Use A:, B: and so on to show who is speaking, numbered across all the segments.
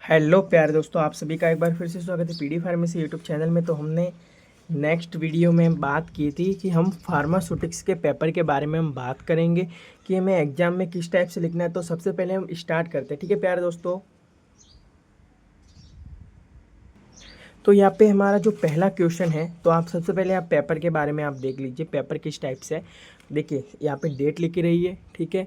A: Hello प्यारे दोस्तों, आप सभी का एक बार फिर से स्वागत है पीडी फार्मेसी यूट्यूब चैनल में। तो हमने नेक्स्ट वीडियो में बात की थी कि हम फार्मास्यूटिक्स के पेपर के बारे में हम बात करेंगे कि हमें एग्जाम में किस टाइप से लिखना है। तो सबसे पहले हम स्टार्ट करते हैं, ठीक है प्यारे दोस्तों। तो यहाँ पे हमारा जो पहला क्वेश्चन है, तो आप सबसे पहले आप पेपर के बारे में आप देख लीजिए पेपर किस टाइप से है। देखिए यहाँ पे डेट लिखी रही है, ठीक है।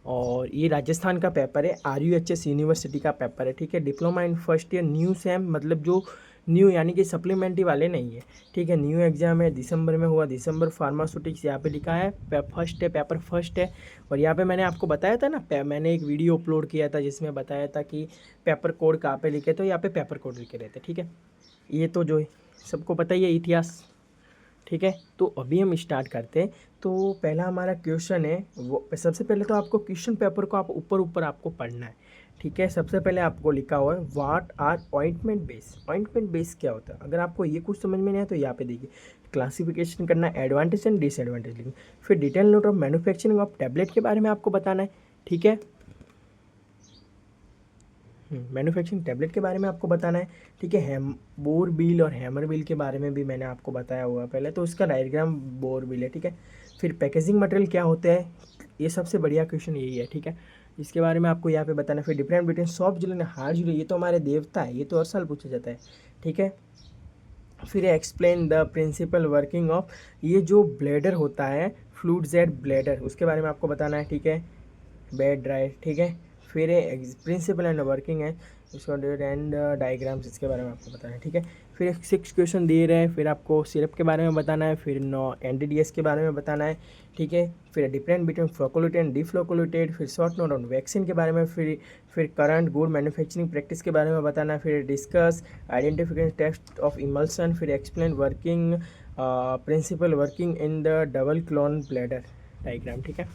A: और ये राजस्थान का पेपर है, RUHS यूनिवर्सिटी का पेपर है, ठीक है। Diploma in first year new same, मतलब जो न्यू यानी कि सप्लीमेंट्री वाले नहीं है, ठीक है। न्यू एग्जाम है, दिसंबर में हुआ, दिसंबर फार्मास्यूटिक्स यहाँ पे लिखा है, फर्स्ट है, पेपर फर्स्ट है। और यहाँ पे मैंने आपको बताया था ना, मैंने एक वीडियो अपलोड किया था जिसमें बताया था कि पेपर कोड कहाँ पे लिखे, तो यहाँ पे पेपर कोड लिखे रहते, ठीक है। ये तो जो है सबको पता ही है इतिहास, ठीक है। तो अभी हम स्टार्ट करते हैं। तो पहला हमारा क्वेश्चन है वो, सबसे पहले तो आपको क्वेश्चन पेपर को आप ऊपर ऊपर आपको पढ़ना है, ठीक है। सबसे पहले आपको लिखा हुआ है what are ointment base. Ointment base क्या होता है, अगर आपको ये कुछ समझ में नहीं आया तो यहाँ पे देखिए क्लासिफिकेशन करना है, एडवांटेज एंड डिसएडवांटेज लिखना, फिर detail note of manufacturing of tablet के बारे में आपको बताना है, ठीक है। मैन्युफैक्चरिंग टैबलेट के बारे में आपको बताना है, ठीक है। बोर बिल और हैमर बिल के बारे में भी मैंने आपको बताया हुआ पहले, तो इसका डायग्राम बोर बिल है, ठीक है। फिर पैकेजिंग मटेरियल क्या होता है, ये सबसे बढ़िया क्वेश्चन यही है, ठीक है। इसके बारे में आपको यहाँ पे बताना है। फिर different between soft gel and hard gel, ये तो हमारे देवता है, ये तो हर साल पूछा जाता है, ठीक है। फिर explain the principle working of, ये जो ब्लेडर होता है फ्लूड जेड ब्लेडर, उसके बारे में आपको बताना है, ठीक है। बेड ड्राई, ठीक है। फिर प्रिंसिपल एंड वर्किंग है, इसका एंड डायग्राम्स, इसके बारे में आपको बताना है, ठीक है। फिर 6 क्वेश्चन दिए रहे हैं, फिर आपको सिरप के बारे में बताना है, फिर NDDS के बारे में बताना है, ठीक है। फिर डिफरेंट बिटवीन फ्लोकोलेटेड एंड डिफ्लोकोलेटेड, फिर शॉर्ट नोट ऑन वैक्सीन के बारे में, फिर करंट गुड मैन्युफैक्चरिंग प्रैक्टिस के बारे में बताना है, फिर discuss identification test of emulsion, फिर explain working principle working in the double cone blender diagram, ठीक है।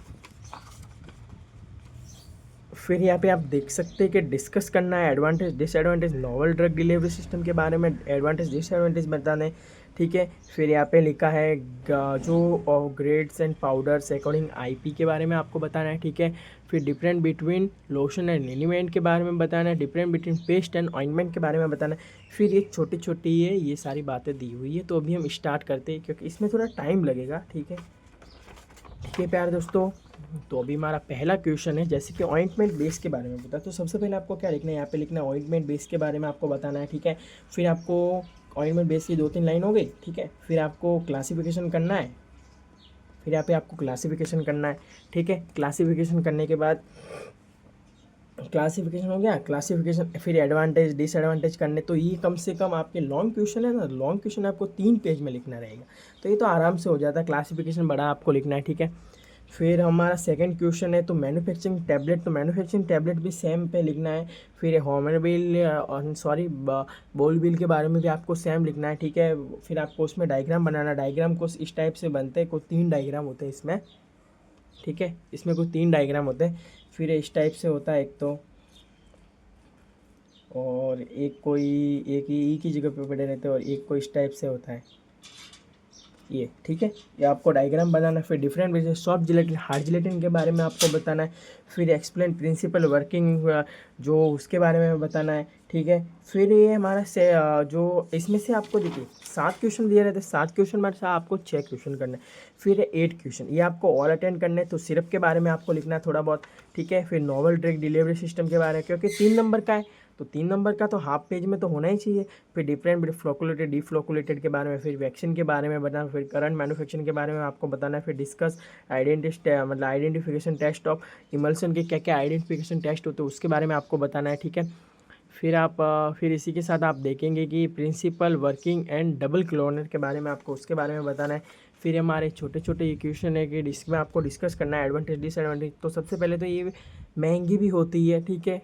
A: फिर यहाँ पे आप देख सकते हैं कि डिस्कस करना है advantage disadvantage novel drug delivery system के बारे में, एडवांटेज डिसएडवांटेज बताने, ठीक है। फिर यहाँ पे लिखा है जो grades and powders according IP के बारे में आपको बताना है, ठीक है। फिर डिफरेंट बिटवीन लोशन एंड लिनीमेंट के बारे में बताना है, different between paste and ointment के बारे में बताना है। फिर एक छोटी छोटी ये सारी बातें दी हुई है। तो अभी हम स्टार्ट करते हैं क्योंकि इसमें थोड़ा टाइम लगेगा, ठीक है। ठीक है प्यारे दोस्तों, तो अभी हमारा पहला क्वेश्चन है जैसे कि ऑइंटमेंट बेस के बारे में बता। तो सबसे पहले आपको क्या लिखना है, यहाँ पे लिखना है ऑइंटमेंट बेस के बारे में आपको बताना है, ठीक है। फिर आपको ऑइंटमेंट बेस की 2-3 लाइन हो गई, ठीक है। फिर आपको क्लासिफिकेशन करना है, फिर यहाँ पे आपको क्लासिफिकेशन करना है, ठीक है। क्लासिफिकेशन करने के बाद क्लासिफिकेशन हो गया, क्लासिफिकेशन फिर एडवांटेज डिसएडवांटेज करने, तो ये कम से कम आपके लॉन्ग क्वेश्चन है ना, लॉन्ग क्वेश्चन आपको 3 पेज में लिखना रहेगा, तो ये तो आराम से हो जाता है। क्लासिफिकेशन बड़ा आपको लिखना है, ठीक है। फिर हमारा सेकंड क्वेश्चन है तो मैन्युफैक्चरिंग टैबलेट, तो मैन्युफैक्चरिंग टैबलेट भी सेम पे लिखना है। फिर होमर बिल सॉरी बोल बिल के बारे में भी आपको सेम लिखना है, ठीक है। फिर आपको उसमें डायग्राम बनाना, डायग्राम को इस टाइप से बनते हैं, कोई 3 डायग्राम होते हैं इसमें, ठीक है। इसमें कोई 3 डायग्राम होते हैं। फिर इस टाइप से होता है एक तो, और एक कोई एक ही की जगह पे पड़े रहते हैं, और एक को इस टाइप से होता है ये, ठीक है। ये आपको डायग्राम बनाना है। फिर डिफरेंट वैसे सॉफ्ट जिलेटिन हार्ड जिलेटिन के बारे में आपको बताना है। फिर एक्सप्लेन प्रिंसिपल वर्किंग जो उसके बारे में बताना है, ठीक है। फिर ये हमारा से जो इसमें से आपको देखिए 7 क्वेश्चन दिए रहते हैं, 7 क्वेश्चन में से आपको 6 क्वेश्चन करना है। फिर 8 क्वेश्चन ये आपको और अटेंड करने हैं, तो सिरप के बारे में आपको लिखना है थोड़ा बहुत, ठीक है। फिर नोवल ड्रग डिलीवरी सिस्टम के बारे में, क्योंकि 3 नंबर का है तो 3 नंबर का तो हाफ पेज में तो होना ही चाहिए। फिर डिफरेंट फ्लोकुलेटेड डिफ्लोकुलेटेड के बारे में, फिर वैक्सीन के बारे में बताना, फिर करंट मैन्युफैक्चरिंग के बारे में आपको बताना है। फिर डिस्कस मतलब आइडेंटिफिकेशन टेस्ट ऑफ इमल्सन के क्या क्या आइडेंटिफिकेशन टेस्ट होते हैं उसके बारे में आपको बताना है, ठीक है। फिर आप फिर इसी के साथ आप देखेंगे कि प्रिंसिपल वर्किंग एंड डबल क्लोनर के बारे में आपको उसके बारे में बताना है। फिर हमारे छोटे छोटे इक्वेशन है कि जिसमें आपको डिस्कस करना है एडवांटेज डिसएडवांटेज। तो सबसे पहले तो ये महंगी भी होती है, ठीक है।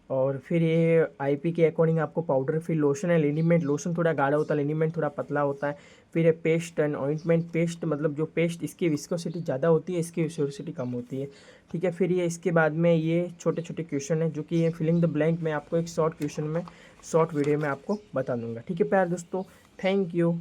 A: और फिर ये IP के अकॉर्डिंग आपको पाउडर, फिर लोशन है लिनीमेंट, लोशन थोड़ा गाढ़ा होता है, लिनीमेंट थोड़ा पतला होता है। फिर है पेस्ट एंड ऑइंटमेंट, पेस्ट मतलब जो पेस्ट इसकी विस्कोसिटी ज़्यादा होती है, इसकी विस्कोसिटी कम होती है, ठीक है। फिर ये इसके बाद में ये छोटे छोटे क्वेश्चन है जो कि ये फिलिंग द ब्लैंक में आपको एक शॉर्ट क्वेश्चन में शॉर्ट वीडियो में आपको बता दूंगा, ठीक है प्यार दोस्तों। Thank you.